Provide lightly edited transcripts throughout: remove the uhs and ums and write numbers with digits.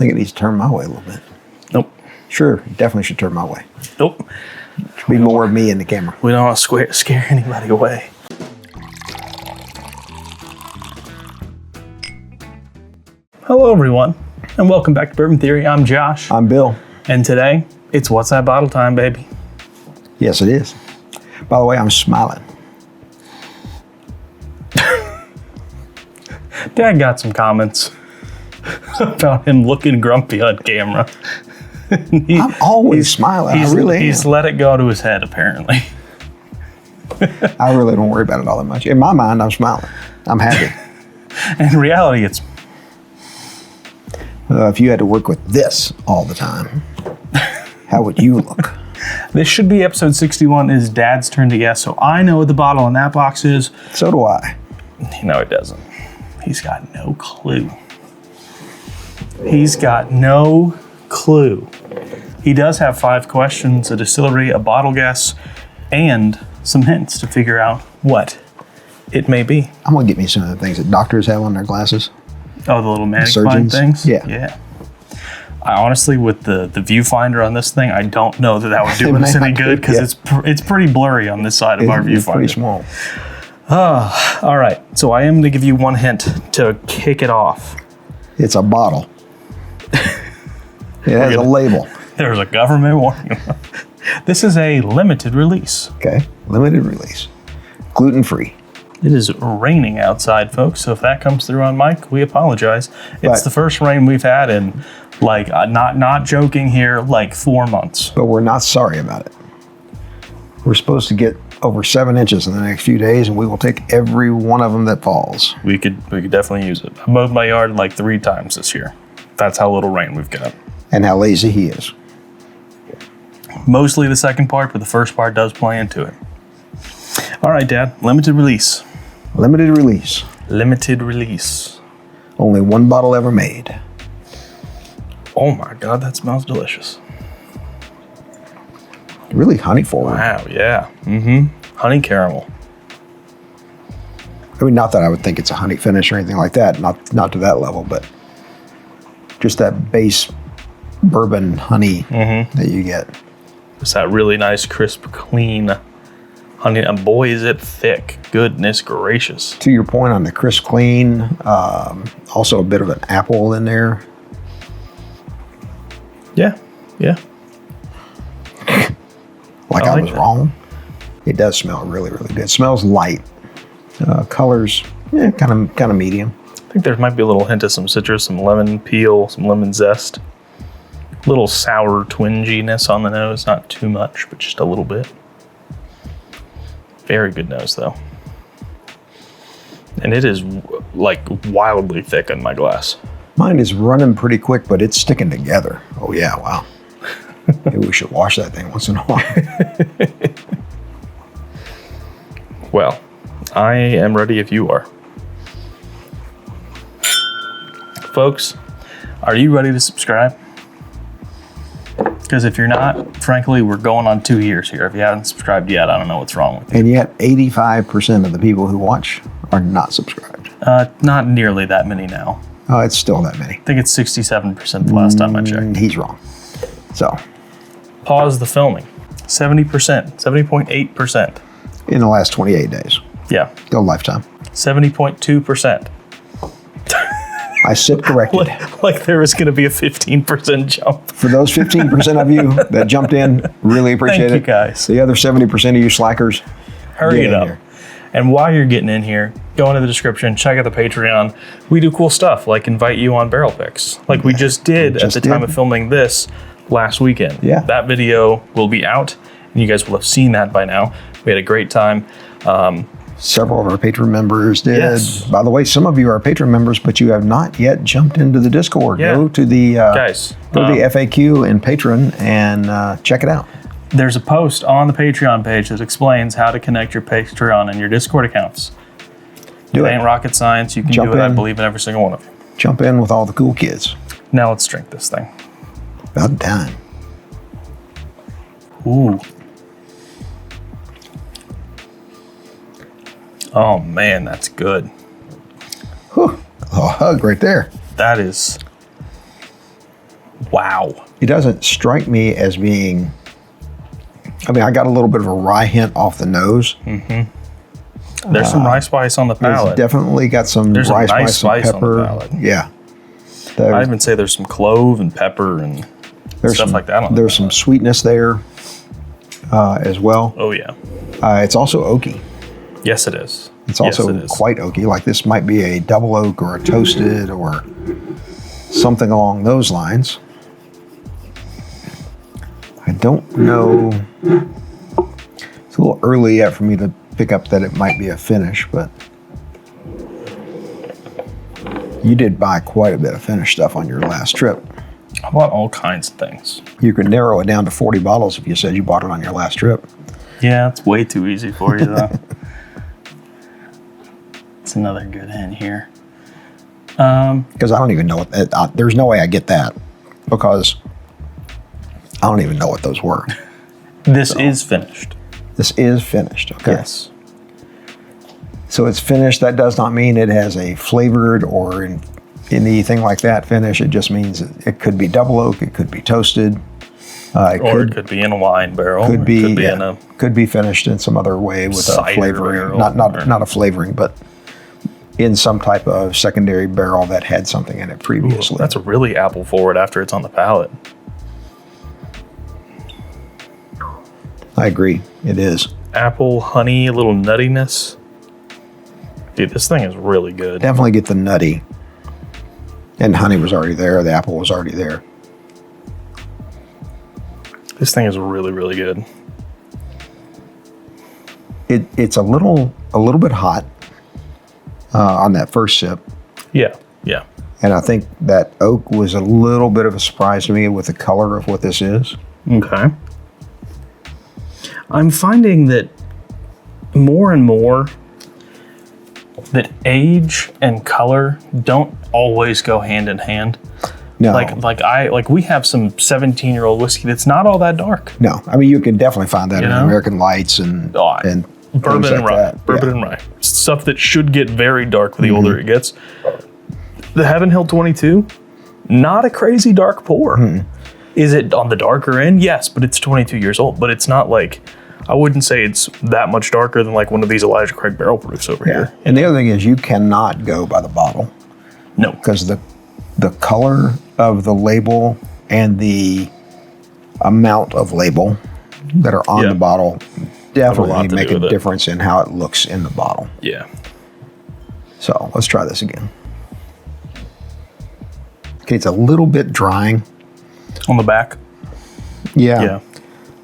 think it needs to turn my way a little bit. Nope. Sure, it definitely should turn my way. Nope. Should be more of me in the camera. We don't want to scare anybody away. Hello, everyone, and welcome back to Bourbon Theory. I'm Josh. I'm Bill. And today, it's What's That Bottle time, baby. Yes, it is. By the way, I'm smiling. Dad got some comments about him looking grumpy on camera. I'm always smiling. I really am. He's let it go to his head, apparently. I really don't worry about it all that much. In my mind, I'm smiling. I'm happy. In reality, it's... If you had to work with this all the time, how would you look? This should be episode 61. It's Dad's turn to guess, so I know what the bottle in that box is. So do I. No, it doesn't. He's got no clue. He's got no clue. He does have 5 questions, a distillery, a bottle guess, and some hints to figure out what it may be. I'm going to get me some of the things that doctors have on their glasses. Oh, the little magnifying things? Yeah. I honestly, with the viewfinder on this thing, I don't know that would do us any good because it's pretty blurry on this side of our viewfinder. It's pretty small. All right, so I am going to give you one hint to kick it off. It's a bottle. It has a label. There's a government warning. This is a limited release. Okay, limited release. Gluten-free. It is raining outside, folks, so if that comes through on mic, we apologize. It's the first rain we've had in, like, not joking here, like 4 months. But we're not sorry about it. We're supposed to get over 7 inches in the next few days, and we will take every one of them that falls. We could definitely use it. I mowed my yard like 3 times this year. That's how little rain we've got. And how lazy he is. Mostly the second part, but the first part does play into it. All right, Dad, limited release. Limited release. Limited release. Only 1 bottle ever made. Oh my God, that smells delicious. Really honey forward. Wow, yeah. Honey caramel. I mean, not that I would think it's a honey finish or anything like that. Not to that level, but just that base bourbon honey that you get. It's that really nice, crisp, clean honey. And boy, is it thick. Goodness gracious. To your point on the crisp, clean, also a bit of an apple in there. Yeah. Like I was wrong. It does smell really, really good. It smells light. Colors, kind of medium. I think there might be a little hint of some citrus, some lemon peel, some lemon zest. Little sour twinginess on the nose. Not too much, but just a little bit. Very good nose, though. And it is, like, wildly thick on my glass. Mine is running pretty quick, but it's sticking together. Oh, yeah, wow. Maybe we should wash that thing once in a while. Well, I am ready if you are. Folks, are you ready to subscribe? Because if you're not, frankly, we're going on 2 years here. If you haven't subscribed yet, I don't know what's wrong with you. And yet 85% of the people who watch are not subscribed. Not nearly that many now. Oh, it's still that many. I think it's 67% the last time I checked. He's wrong. So. Pause the filming. 70%, 70.8%. In the last 28 days. Yeah. Go lifetime. 70.2%. I sit corrected. Like there was going to be a 15% jump. For those 15% of you that jumped in, really appreciate it. Thank you, guys. The other 70% of you slackers, hurry it up. Here. And while you're getting in here, go into the description, check out the Patreon. We do cool stuff, like invite you on barrel picks, like we just did at the time of filming this last weekend. Yeah. That video will be out, and you guys will have seen that by now. We had a great time. Several of our Patreon members did. Yes. By the way, some of you are Patreon members, but you have not yet jumped into the Discord. Yeah. Go to the guys, go to the FAQ and Patreon and check it out. There's a post on the Patreon page that explains how to connect your Patreon and your Discord accounts. It ain't rocket science. You can do it. I believe in every single one of you. Jump in with all the cool kids. Now let's drink this thing. About time. Ooh. Oh man, that's good. Whew. A hug right there. That is Wow. It doesn't strike me as being, I mean, I got a little bit of a rye hint off the nose. There's some rye spice on the It's palate. definitely got some There's rye some nice spice, spice and pepper. on the palate. Yeah. I'd even say there's some clove and pepper and There's stuff some, like that on There's some sweetness there as well. Oh, yeah. It's also oaky. Yes, it is. It's also quite oaky. Like this might be a double oak or a toasted or something along those lines. I don't know. It's a little early yet for me to pick up that it might be a finish, but you did buy quite a bit of finish stuff on your last trip. I bought all kinds of things. You could narrow it down to 40 bottles if you said you bought it on your last trip. Yeah, it's way too easy for you, though. It's another good hint here. Because I don't even know what, there's no way I get that because I don't even know what those were. This is finished. This is finished, okay? Yes. So it's finished. That does not mean it has a flavored or anything like that finish. It just means it could be double oak. It could be toasted. It could be in a wine barrel. Could be in a could be finished in some other way with a cider flavoring. barrel, Not a flavoring, but in some type of secondary barrel that had something in it previously. Ooh, that's really apple forward after it's on the palate. I agree. It is. Apple, honey, a little nuttiness. Dude, this thing is really good. Definitely get the nutty. And honey was already there. The apple was already there. This thing is really, really good. It's a little bit hot on that first sip. Yeah, yeah. And I think that oak was a little bit of a surprise to me with the color of what this is. Okay. I'm finding that more and more that age and color don't always go hand in hand. No. Like we have some 17-year-old whiskey that's not all that dark. No. I mean, you can definitely find that You in know? American Lights and Bourbon things and like rye. that. Bourbon Yeah. and rye. Stuff that should get very dark the older it gets. The Heaven Hill 22, not a crazy dark pour. Is it on the darker end? Yes, but it's 22 years old. But it's not like, I wouldn't say it's that much darker than like one of these Elijah Craig barrel proofs over here. And the other thing is you cannot go by the bottle No. because the color of the label and the amount of label that are on Yeah. the bottle definitely to make do a with it. difference in how it looks in the bottle. Yeah. So let's try this again. Okay, it's a little bit drying. On the back? Yeah.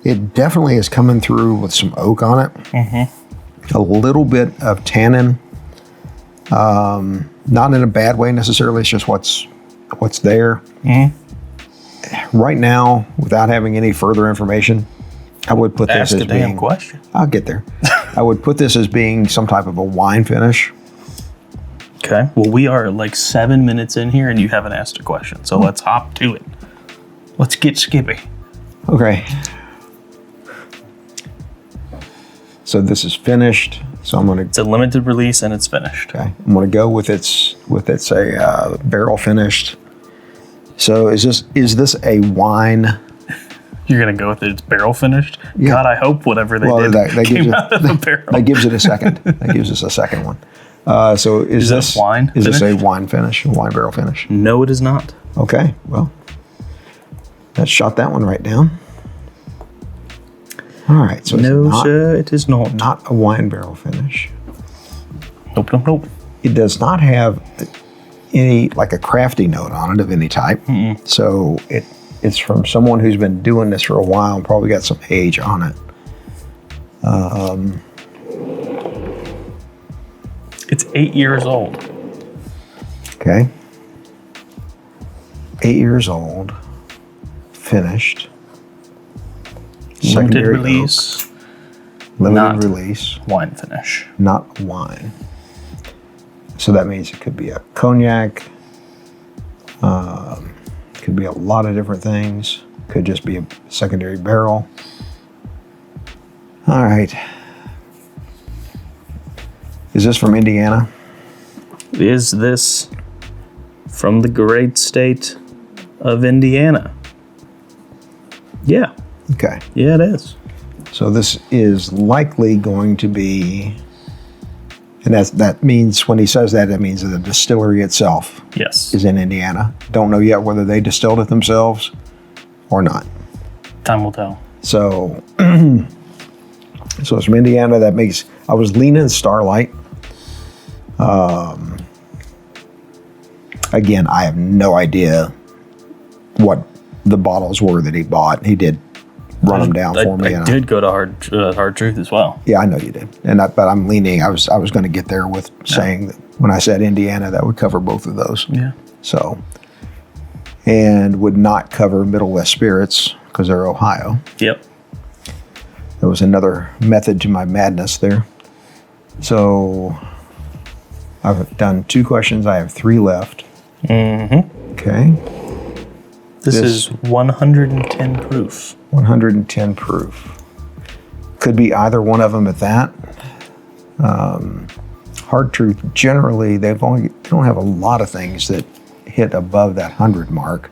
It definitely is coming through with some oak on it. A little bit of tannin. Not in a bad way necessarily. It's just what's there. Right now, without having any further information, I would put this Ask as a damn being. question. I'll get there. I would put this as being some type of a wine finish. Okay. Well, we are like 7 minutes in here and you haven't asked a question. So let's hop to it. Let's get skippy. Okay. So this is finished. So I'm gonna. It's a limited release and it's finished. Okay. I'm gonna go with it's a barrel finished. So is this a wine? You're gonna go with it. It's barrel finished. Yeah. God, I hope whatever they did that gives came it, out of the barrel. that gives it a second. That gives us a second one. So is it a this wine Is this finish? a wine finish? A wine barrel finish? No, it is not. Okay. Well, let's shot that one right down. All right. So No, it's sir, it is not. not a wine barrel finish. Nope, nope, nope. It does not have any like a crafty note on it of any type. So it's from someone who's been doing this for a while and probably got some age on it. It's 8 years old. Okay. 8 years old. Finished. Limited Secondary release, oak, limited not- release. wine finish. Not wine. So that means it could be a cognac. Could be a lot of different things. Could just be a secondary barrel. All right. Is this from Indiana? Is this from the great state of Indiana. Yeah. Okay. Yeah, it is. So this is likely going to be, and that means when he says that, it means that the distillery itself Yes. is in Indiana. Don't know yet whether they distilled it themselves or not. Time will tell. So, so it's from Indiana. That makes, I was leaning Starlight. Again, I have no idea what the bottles were that he bought. He did run them down for me. I did go to Hard Truth as well. Yeah, I know you did. But I'm leaning. I was going to get there with saying that when I said Indiana, that would cover both of those. Yeah. So, and would not cover Middle West Spirits because they're Ohio. Yep. There was another method to my madness there. So I've done 2 questions. I have 3 left. Mm-hmm. Okay. This is 110 proof. 110 proof. Could be either one of them at that. Hard Truth, generally, they don't have a lot of things that hit above that 100 mark.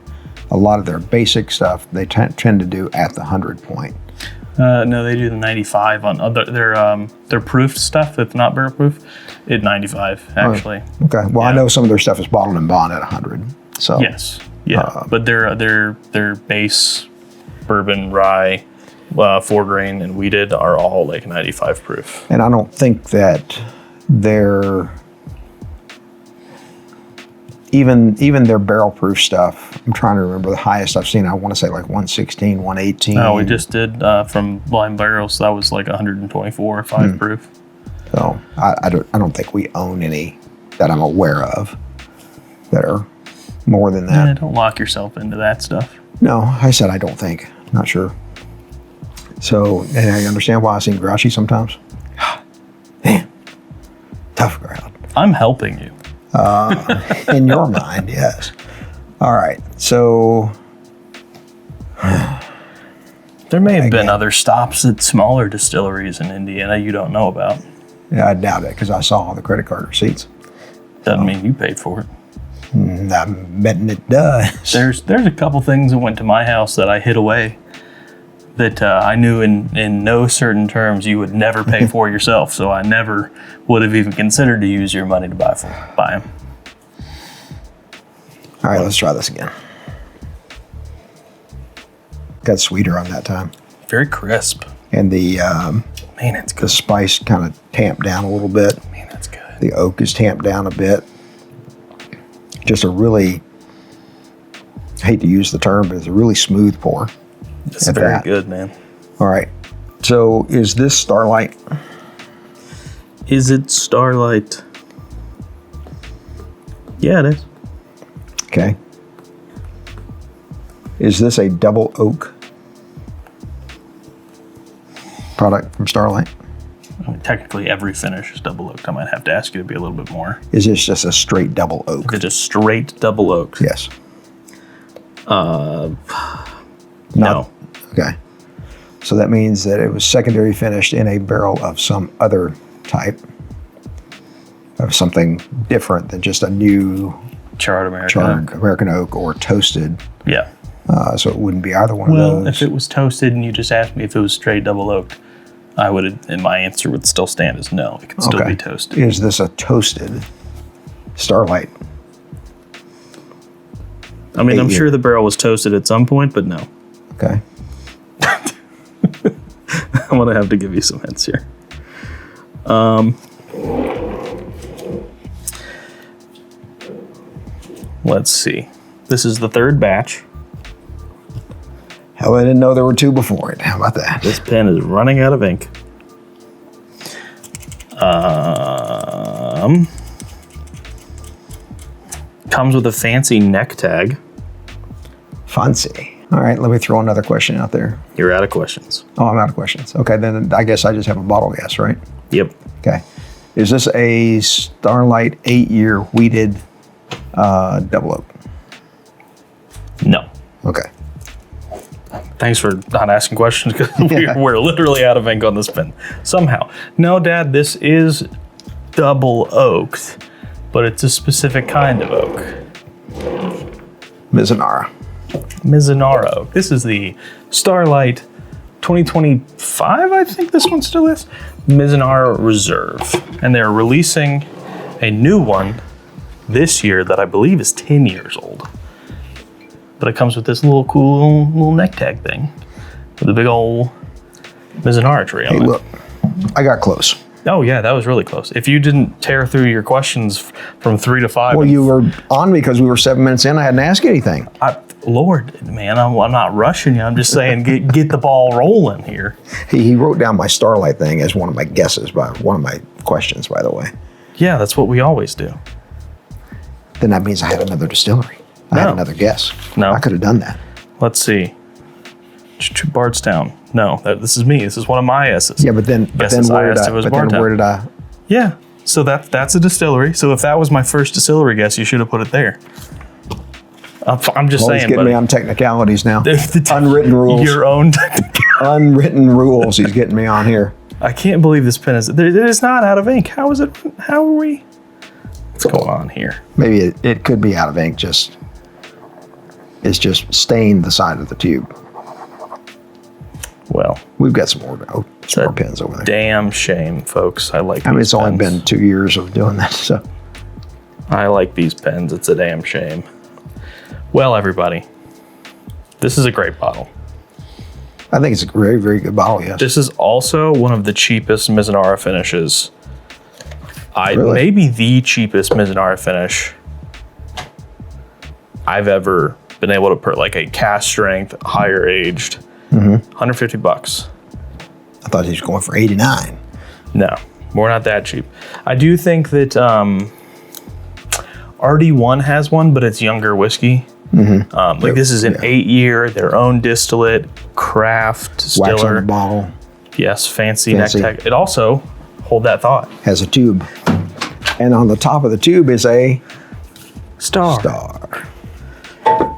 A lot of their basic stuff, they tend to do at the 100 point. No, they do the 95 on other their proofed stuff that's not barrel proof. At 95, actually. Oh, okay. Well, I know some of their stuff is bottled and bond at 100. So yes, yeah. But their base bourbon, rye, 4-grain, and wheated are all like 95 proof. And I don't think that their even their barrel proof stuff. I'm trying to remember the highest I've seen. I want to say like 116, 118. No, we just did from Blind Barrels. That was like 124, 5 proof. So I don't think we own any that I'm aware of that are more than that. Yeah, don't lock yourself into that stuff. No, I said I don't think. Not sure. So, and I understand why I seem grouchy sometimes. Man, tough crowd. I'm helping you. In your mind, yes. All right, so there may have been other stops at smaller distilleries in Indiana you don't know about. Yeah, I doubt it because I saw all the credit card receipts. Doesn't mean you paid for it. I'm betting it does. There's a couple things that went to my house that I hid away that I knew in no certain terms you would never pay for yourself. So I never would have even considered to use your money to buy them. All right, let's try this again. Got sweeter on that time. Very crisp. And the Man, it's the good. spice kind of tamped down a little bit. Man, that's good. The oak is tamped down a bit. Just a really, I hate to use the term, but it's a really smooth pour. It's very good, man. All right. So is this Starlight? Is it Starlight? Yeah, it is. Okay. Is this a double oak product from Starlight? I mean, technically, every finish is double oaked. I might have to ask you to be a little bit more. Is this just a straight double oak? It's just straight double oaked. Yes. No. Okay. So that means that it was secondary finished in a barrel of some other type, of something different than just a new Charred American oak or toasted. Yeah. So it wouldn't be either one of Well, those. if it was toasted and you just asked me if it was straight double oaked, I would, and my answer would still stand as no. It could still be toasted. Is this a toasted Starlight? I mean, I'm sure the barrel was toasted at some point, but no. Okay. I'm going to have to give you some hints here. Let's see. This is the 3rd batch. Hell, I didn't know there were 2 before it. How about that? This pen is running out of ink. Comes with a fancy neck tag. Fancy. All right, let me throw another question out there. You're out of questions. Oh, I'm out of questions. Okay, then I guess I just have a bottle guess, right? Yep. Okay. Is this a Starlight 8-year wheated double oak? No. Okay. Thanks for not asking questions because we're literally out of ink on this pen. Somehow. No, Dad, this is double oaked, but it's a specific kind of oak. Mizunara. Mizunara. This is the Starlight 2025, I think this one still is. Mizunara Reserve. And they're releasing a new one this year that I believe is 10 years old. But it comes with this little cool little neck tag thing with a big old Mizunara tree on it. Hey, look, I got close. Oh yeah, that was really close. If you didn't tear through your questions from 3 to 5. Well, you were on me because we were 7 minutes in. I hadn't asked anything. Lord, man, I'm not rushing you. I'm just saying get the ball rolling here. He wrote down my Starlight thing as one of my guesses, by one of my questions, by the way. Yeah, that's what we always do. Then that means I had another distillery. I had another guess. No. I could have done that. Let's see. Bardstown. No, this is me. This is one of my S's. Yeah, but then where did I? Yeah, so that's a distillery. So if that was my first distillery guess, you should have put it there. I'm just saying. He's getting me on technicalities now. Unwritten rules. Your own unwritten rules. He's getting me on here. I can't believe this pen it is not out of ink. How is it? How are we? What's going on here? Maybe it could be out of ink. It's just stained the side of the tube. Well, we've got some more pens over there. Damn shame, folks. I like. It's only been 2 years of doing that, so. I like these pens. It's a damn shame. Well, everybody, this is a great bottle. I think it's a very, very good bottle. Yes. This is also one of the cheapest Mizunara finishes. Really? Maybe the cheapest Mizunara finish I've ever been able to put, like a cast strength, higher aged. $150. I thought he was going for 89. No, we're not that cheap. I do think that RD1 has one, but it's younger whiskey. This is an 8-year, their own distillate, craft distiller. Wax on the bottle. Yes, fancy neck tag. It also, hold that thought, has a tube. And on the top of the tube is a star.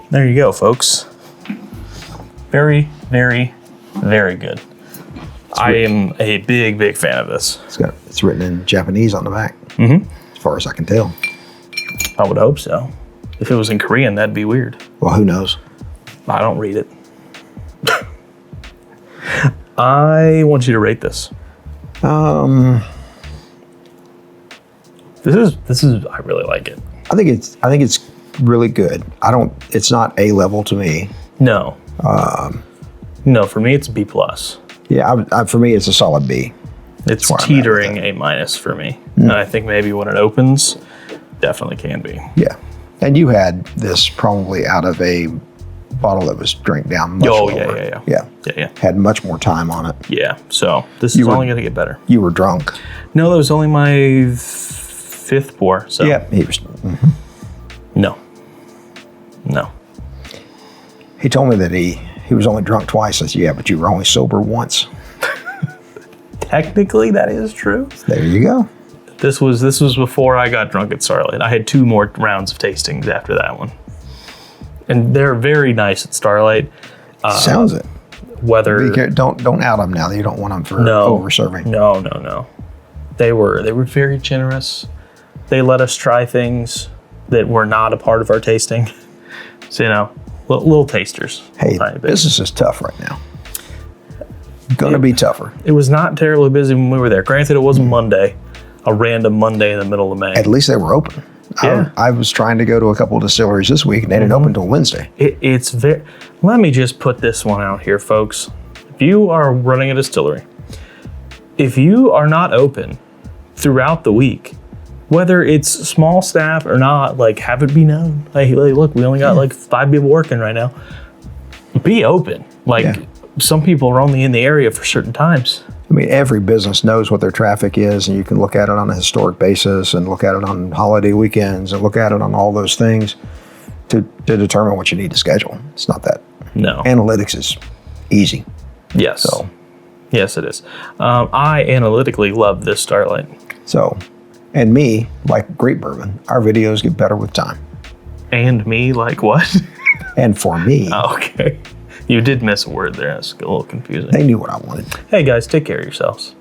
There you go, folks. Very, very, very good. I am a big, big fan of this. It's written in Japanese on the back. As far as I can tell. I would hope so. If it was in Korean, that'd be weird. Well, who knows? I don't read it. I want you to rate this. This is. I really like it. I think it's really good. It's not A level to me. No. No, for me it's B+. Yeah, for me it's a solid B. It's teetering A- for me. And I think maybe when it opens, definitely can be. Yeah. And you had this probably out of a bottle that was drank down much lower. Yeah. Had much more time on it. Yeah. So this is only going to get better. You were drunk. No, that was only my 5th pour. So yeah, he was. No. He told me that he was only drunk twice. I said, yeah, but you were only sober once. Technically, that is true. There you go. This was before I got drunk at Starlight. I had 2 more rounds of tastings after that one. And they're very nice at Starlight. Sounds it. Whether don't out them now. You don't want them for over serving. No. They were very generous. They let us try things that were not a part of our tasting. So, little tasters. Hey, business is tough right now. Gonna be tougher. It was not terribly busy when we were there. Granted, it wasn't Monday, a random Monday in the middle of May. At least they were open. Yeah. I was trying to go to a couple of distilleries this week, and they didn't open until Wednesday. It's very. Let me just put this one out here, folks. If you are running a distillery, if you are not open throughout the week, whether it's small staff or not, like, have it be known. Like look, we only got like 5 people working right now. Be open. Some people are only in the area for certain times. I mean, every business knows what their traffic is, and you can look at it on a historic basis and look at it on holiday weekends and look at it on all those things to determine what you need to schedule. It's not that. No. Analytics is easy. Yes. So. Yes, it is. I analytically love this Starlight. So, and me, like great bourbon, our videos get better with time. And me, like what? And for me. Okay. You did miss a word there. That's a little confusing. They knew what I wanted. Hey guys, take care of yourselves.